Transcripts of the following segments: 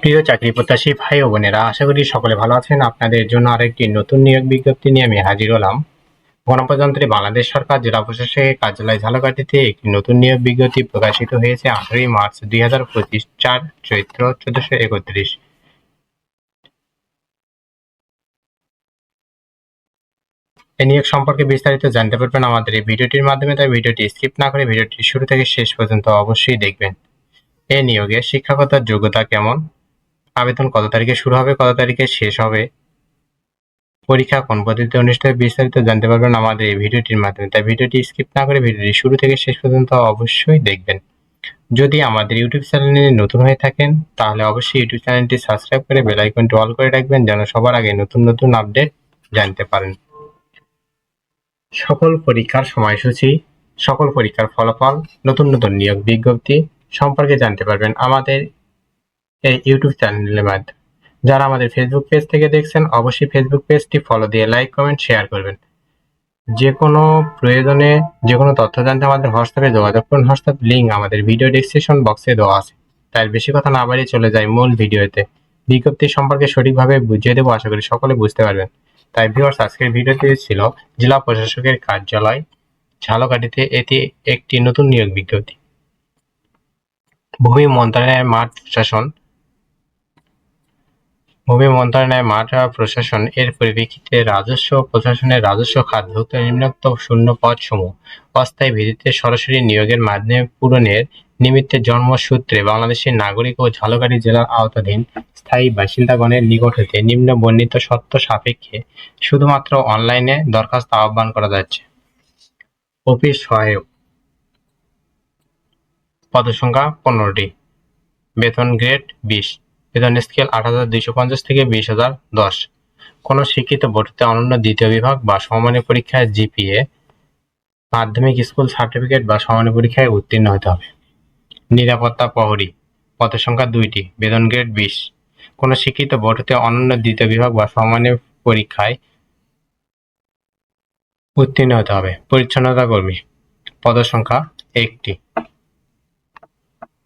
প্রিয় চাকরি প্রত্যাশী ভাই ও বোনেরা, আশা করি সকলে ভালো আছেন। আপনাদের জন্য আরেকটি নতুন নিয়োগ বিজ্ঞপ্তি নিয়ে আমি হাজির হলাম। গণপ্রজাতন্ত্রী বাংলাদেশ সরকার জেলা প্রশাসকের কার্যালয় ঝালকাঠিতে একটি নতুন নিয়োগ বিজ্ঞপ্তি প্রকাশিত হয়েছে 18 মার্চ 2025, 4 চৈত্র 1431। এই নিয়োগ সম্পর্কে বিস্তারিত জানতে পারবেন আমাদের এই ভিডিওটির মাধ্যমে, তাই ভিডিওটি স্কিপ না করে ভিডিওটি শুরু থেকে শেষ পর্যন্ত অবশ্যই দেখবেন। এই নিয়োগে শিক্ষাগত যোগ্যতা কেমন, আবেদন কত তারিখে শুরু হবে, কত তারিখে শেষ হবে, পরীক্ষা কোন পদ্ধতিতে অনুষ্ঠিত হবে, বিস্তারিত জানতে পারবেন আমাদের এই ভিডিওটির মাধ্যমে, তাই ভিডিওটি স্কিপ না করে ভিডিওটি শুরু থেকে শেষ পর্যন্ত অবশ্যই দেখবেন। যদি আমাদের ইউটিউব চ্যানেলে নতুন হয়ে থাকেন তাহলে অবশ্যই ইউটিউব চ্যানেলটি সাবস্ক্রাইব করে বেল আইকনটি অল করে রাখবেন, যেন সবার আগে নতুন নতুন আপডেট জানতে পারেন। সকল পরীক্ষার সময়সূচি, সকল পরীক্ষার ফলাফল, নতুন নতুন নিয়োগ বিজ্ঞপ্তি সম্পর্কে জানতে পারবেন আমাদের এই ইউটিউব চ্যানেলের মাধ্যমে। যারা আমাদের ফেসবুক পেজ থেকে দেখছেন অবশ্যই ফেসবুক পেজটি ফলো দিয়ে লাইক, কমেন্ট, শেয়ার করবেন। যে কোনো প্রয়োজনে যে কোনো তথ্য জানতে আমাদের হোয়াটসঅ্যাপে যোগাযোগ করুন। হোয়াটসঅ্যাপ লিঙ্ক আমাদের ভিডিও ডেসক্রিপশন বক্সে দেওয়া আছে। তাই বেশি কথা না বাড়িয়ে চলে যাই মূল ভিডিওতে। বিজ্ঞপ্তি সম্পর্কে সঠিকভাবে বুঝিয়ে দেবো, আশা করি সকলে বুঝতে পারবেন। তাই ভিউয়ার্স, আজকের ভিডিওটি ছিল জেলা প্রশাসকের কার্যালয় ঝালকাঠিতে এটি একটি নতুন নিয়োগ বিজ্ঞপ্তি। ভূমি মন্ত্রণালয়ের মাঠ প্রশাসন এর পরিপ্রেক্ষিতে রাজস্ব প্রশাসনের রাজস্ব খাতভুক্ত নিম্নোক্ত শূন্য পদসমূহ অস্থায়ী ভিত্তিতে সরাসরি নিয়োগের মাধ্যমে পূরণের নিমিত্তে জন্মসূত্রে বাংলাদেশের নাগরিক ও ঝালকাঠি জেলার আওতাধীন স্থায়ী বাসিন্দাগণের নিকট হতে নিম্ন বর্ণিত শর্ত সাপেক্ষে শুধুমাত্র অনলাইনে দরখাস্ত আহ্বান করা যাচ্ছে। অফিস সহায়ক, পদসংখ্যা 15টি, বেতন গ্রেড 20, বেতন স্কেল 8,250 থেকে 20,010। কোন শিক্ষিত ভর্তিতে অনন্য দ্বিতীয় বিভাগ বা সমমানের পরীক্ষায় জিপিএ মাধ্যমিক স্কুল সার্টিফিকেট বা সমমানের পরীক্ষায় উত্তীর্ণ হতে হবে। নিরাপত্তা প্রহরী, পদসংখ্যা 2টি, বেতন গ্রেড 20। কোন শিক্ষিত ভর্তিতে অনন্য দ্বিতীয় বিভাগ বা সমমানের পরীক্ষায় উত্তীর্ণ হতে হবে। পরিচ্ছন্নতা কর্মী, পদসংখ্যা 1টি,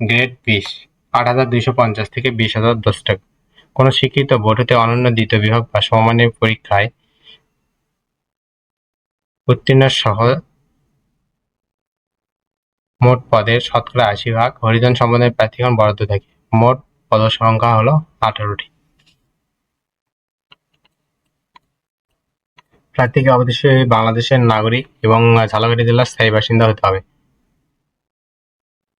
গ্রেড 20, 8,250 থেকে 20,010 টাকা। কোন শিক্ষিত ভর্তিতে অনন্য দ্বিতীয় বিভাগ বা সমমানের পরীক্ষায় উত্তীর্ণ সহ মোট পদের শতকরা 80% হরিজন সম্প্রদায়ের প্রার্থীগণ বরাদ্দ থাকে। মোট পদসংখ্যা হলো 18টি। প্রার্থীকে অবশ্যই বাংলাদেশের নাগরিক এবং ঝালকাঠি জেলার স্থায়ী বাসিন্দা হতে হবে।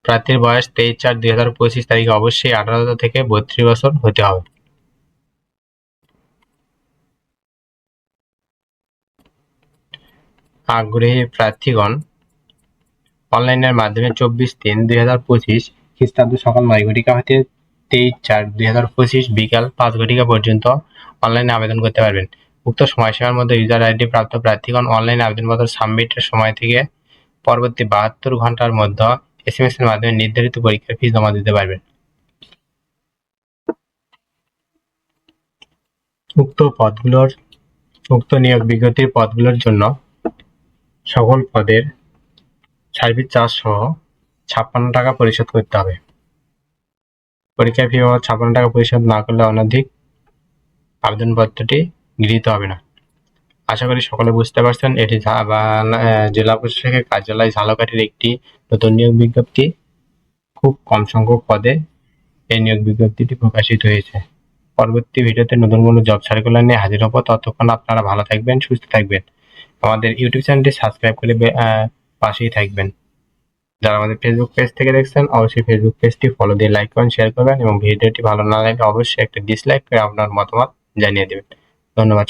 প্রার্থীর বয়স 23/4/2025 তারিখে অবশ্যই 18 থেকে 32 বছর হতে হবে। আগ্রহী প্রার্থীগণ অনলাইনের মাধ্যমে 24/3/2025 খ্রিস্টাব্দ সকাল 9 ঘটিকা হতে 23/4/2025 বিকাল 5 ঘটিকা পর্যন্ত অনলাইনে আবেদন করতে পারবেন। উক্ত সময়সীমার মধ্যে ইউজার আইডি প্রাপ্ত প্রার্থীগণ অনলাইন আবেদনপত্র সাবমিটের সময় থেকে পরবর্তী 72 ঘন্টার মধ্যে SMS এর মাধ্যমে নির্ধারিত পরীক্ষার ফি জমা দিতে পারবেন। উক্ত নিয়োগ বিজ্ঞপ্তির পদগুলোর জন্য সকল পদের সার্ভিস চার্জ সহ 56 টাকা পরিশোধ করতে হবে। পরীক্ষার ফি বাবদ 56 টাকা পরিশোধ না করলে অনধিক আবেদনপত্রটি গৃহীত হবে না। আশা করি সকলে বুঝতে পারছেন। এটি জেলা প্রশাসকের কার্যালয় ঝালকাঠির একটি নতুন নিয়োগ বিজ্ঞপ্তি। খুব কম সংখ্যক পদে এই নিয়োগ বিজ্ঞপ্তিটি প্রকাশিত হয়েছে। পরবর্তী ভিডিওতে নতুন কোনো জব সার্কুলার নিয়ে হাজির হব। ততক্ষণ আপনারা ভালো থাকবেন, সুস্থ থাকবেন। আমাদের ইউটিউব চ্যানেলটি সাবস্ক্রাইব করে পাশেই থাকবেন। যারা আমাদের ফেসবুক পেজ থেকে দেখছেন অবশ্যই ফেসবুক পেজটি ফলো দিয়ে লাইক করেন, শেয়ার করবেন এবং ভিডিওটি ভালো না লাগলে অবশ্যই একটা ডিসলাইক করে আপনার মতামত জানিয়ে দেবেন। ধন্যবাদ।